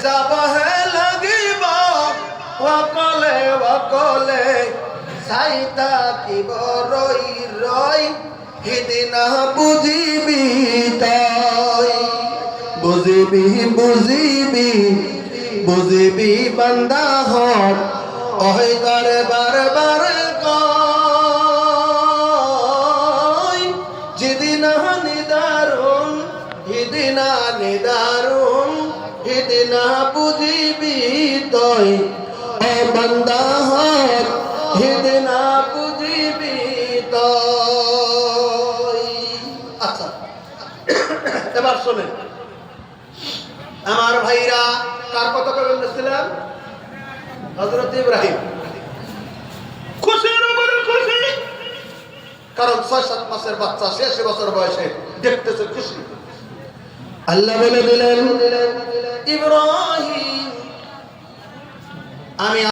যাবহে লাগিব অকলে অকলে চাইতা কিব ৰৈ ৰৈ সিদিনা বুজিবি তই বুজিবি বুজিবি বুজিবি বান্দাহত অহে তারে বারে বারে কয় যেদিনা নিদারুন হিদিনা নিদারুন হিদিনা বুঝিবি তই ও বান্দাহত হিদিনা বুঝিবি তই। আচ্ছা এবার শোনেন আমার ভাইরা, কার কথা বলছিলাম? হযরত ইব্রাহিম। খুশির উপরে খুশি, কারণ ৬-৭ মাসের বাচ্চা ৮৬ বছর বয়সে দেখতেছে খুশি। আল্লাহ বলে দিলেন ইব্রাহিম আমি